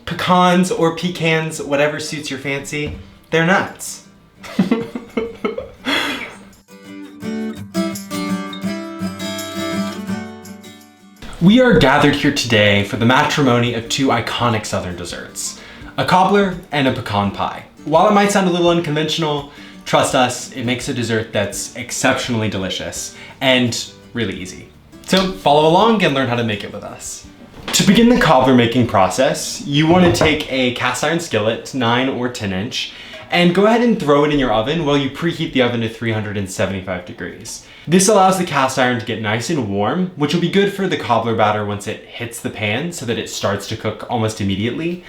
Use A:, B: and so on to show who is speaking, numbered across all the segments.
A: Pecans or pecans, whatever suits your fancy, they're nuts. We are gathered here today for the matrimony of two iconic Southern desserts, a cobbler and a pecan pie. While it might sound a little unconventional, trust us, it makes a dessert that's exceptionally delicious and really easy. So follow along and learn how to make it with us. To begin the cobbler making process, you want to take a cast iron skillet, 9 or 10 inch, and go ahead and throw it in your oven while you preheat the oven to 375 degrees. This allows the cast iron to get nice and warm, which will be good for the cobbler batter once it hits the pan so that it starts to cook almost immediately.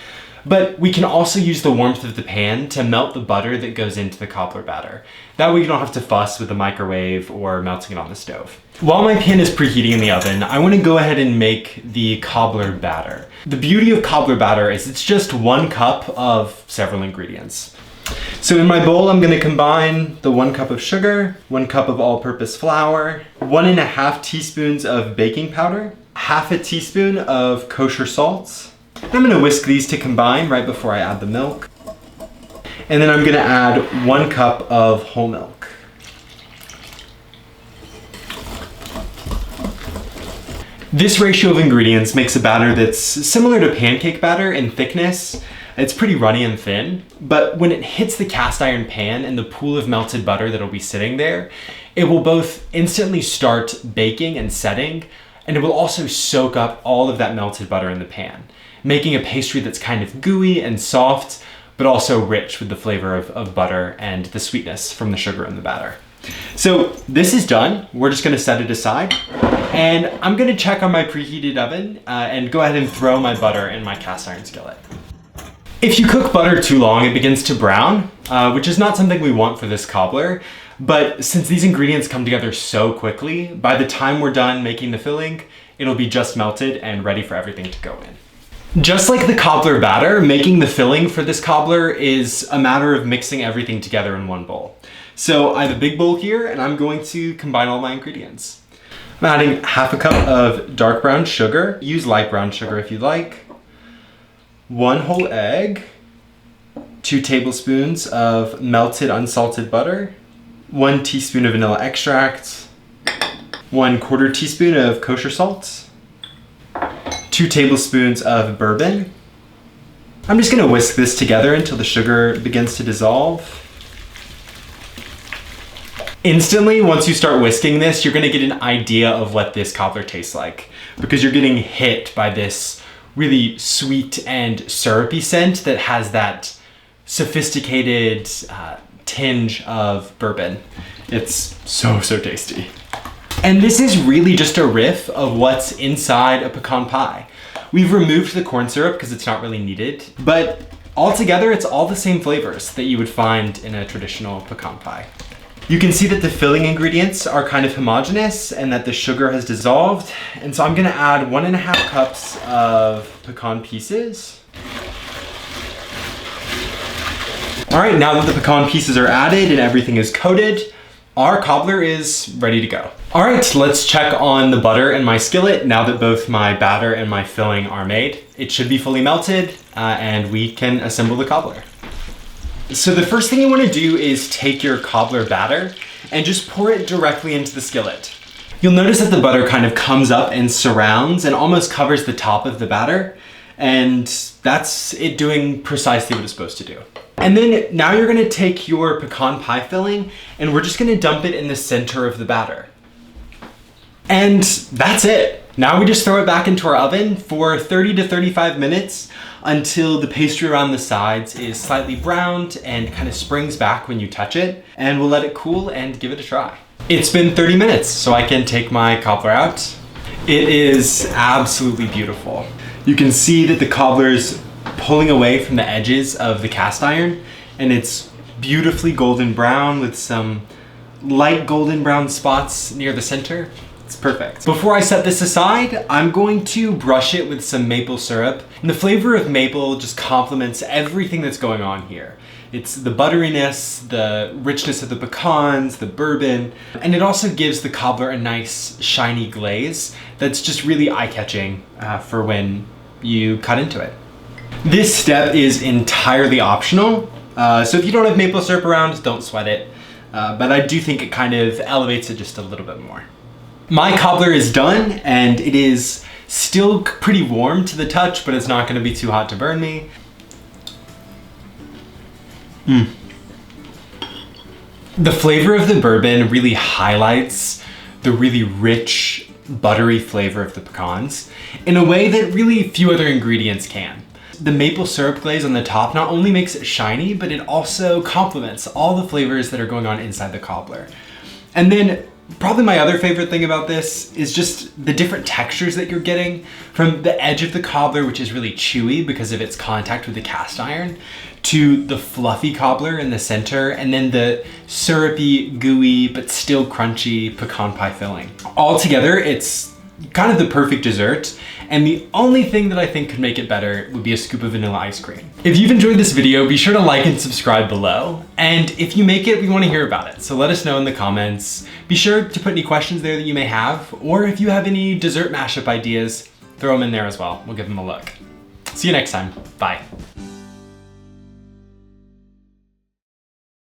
A: But we can also use the warmth of the pan to melt the butter that goes into the cobbler batter. That way you don't have to fuss with the microwave or melting it on the stove. While my pan is preheating in the oven, I want to go ahead and make the cobbler batter. The beauty of cobbler batter is it's just 1 cup of several ingredients. So in my bowl, I'm going to combine the 1 cup of sugar, 1 cup of all-purpose flour, 1.5 teaspoons of baking powder, 1/2 teaspoon of kosher salt. I'm going to whisk these to combine right before I add the milk. And then I'm going to add 1 cup of whole milk. This ratio of ingredients makes a batter that's similar to pancake batter in thickness. It's pretty runny and thin, but when it hits the cast iron pan and the pool of melted butter that'll be sitting there, it will both instantly start baking and setting, and it will also soak up all of that melted butter in the pan, making a pastry that's kind of gooey and soft, but also rich with the flavor of butter and the sweetness from the sugar in the batter. So this is done. We're just gonna set it aside, and I'm gonna check on my preheated oven and go ahead and throw my butter in my cast iron skillet. If you cook butter too long, it begins to brown, which is not something we want for this cobbler. But since these ingredients come together so quickly, by the time we're done making the filling, it'll be just melted and ready for everything to go in. Just like the cobbler batter, making the filling for this cobbler is a matter of mixing everything together in one bowl. So I have a big bowl here, and I'm going to combine all my ingredients. I'm adding 1/2 cup of dark brown sugar. Use light brown sugar if you like. 1 whole egg, 2 tablespoons of melted unsalted butter, 1 teaspoon of vanilla extract, 1/4 teaspoon of kosher salt, 2 tablespoons of bourbon. I'm just gonna whisk this together until the sugar begins to dissolve. Instantly, once you start whisking this, you're gonna get an idea of what this cobbler tastes like, because you're getting hit by this really sweet and syrupy scent that has that sophisticated tinge of bourbon. It's so tasty. And this is really just a riff of what's inside a pecan pie. We've removed the corn syrup because it's not really needed, but altogether it's all the same flavors that you would find in a traditional pecan pie. You can see that the filling ingredients are kind of homogeneous and that the sugar has dissolved. And so I'm gonna add 1.5 cups of pecan pieces. All right, now that the pecan pieces are added and everything is coated, our cobbler is ready to go. All right, let's check on the butter in my skillet now that both my batter and my filling are made. It should be fully melted and we can assemble the cobbler. So the first thing you want to do is take your cobbler batter and just pour it directly into the skillet. You'll notice that the butter kind of comes up and surrounds and almost covers the top of the batter, and that's it doing precisely what it's supposed to do. And then now you're going to take your pecan pie filling and we're just going to dump it in the center of the batter. And that's it. Now we just throw it back into our oven for 30 to 35 minutes until the pastry around the sides is slightly browned and kind of springs back when you touch it, and we'll let it cool and give it a try. It's been 30 minutes, so I can take my cobbler out. It is absolutely beautiful. You can see that the cobbler's pulling away from the edges of the cast iron, and it's beautifully golden brown with some light golden brown spots near the center. It's perfect. Before I set this aside, I'm going to brush it with some maple syrup. And the flavor of maple just complements everything that's going on here. It's the butteriness, the richness of the pecans, the bourbon, and it also gives the cobbler a nice shiny glaze that's just really eye-catching for when you cut into it. This step is entirely optional, so if you don't have maple syrup around, don't sweat it. But I do think it kind of elevates it just a little bit more. My cobbler is done, and it is still pretty warm to the touch, but it's not going to be too hot to burn me. The flavor of the bourbon really highlights the really rich, buttery flavor of the pecans in a way that really few other ingredients can. The maple syrup glaze on the top not only makes it shiny, but it also complements all the flavors that are going on inside the cobbler. And then probably my other favorite thing about this is just the different textures that you're getting from the edge of the cobbler, which is really chewy because of its contact with the cast iron, to the fluffy cobbler in the center, and then the syrupy, gooey, but still crunchy pecan pie filling. All together, it's kind of the perfect dessert, and the only thing that I think could make it better would be a scoop of vanilla ice cream. If you've enjoyed this video, be sure to like and subscribe below, and if you make it, we want to hear about it, so let us know in the comments. Be sure to put any questions there that you may have, or if you have any dessert mashup ideas, throw them in there as well. We'll give them a look. See you next time. Bye.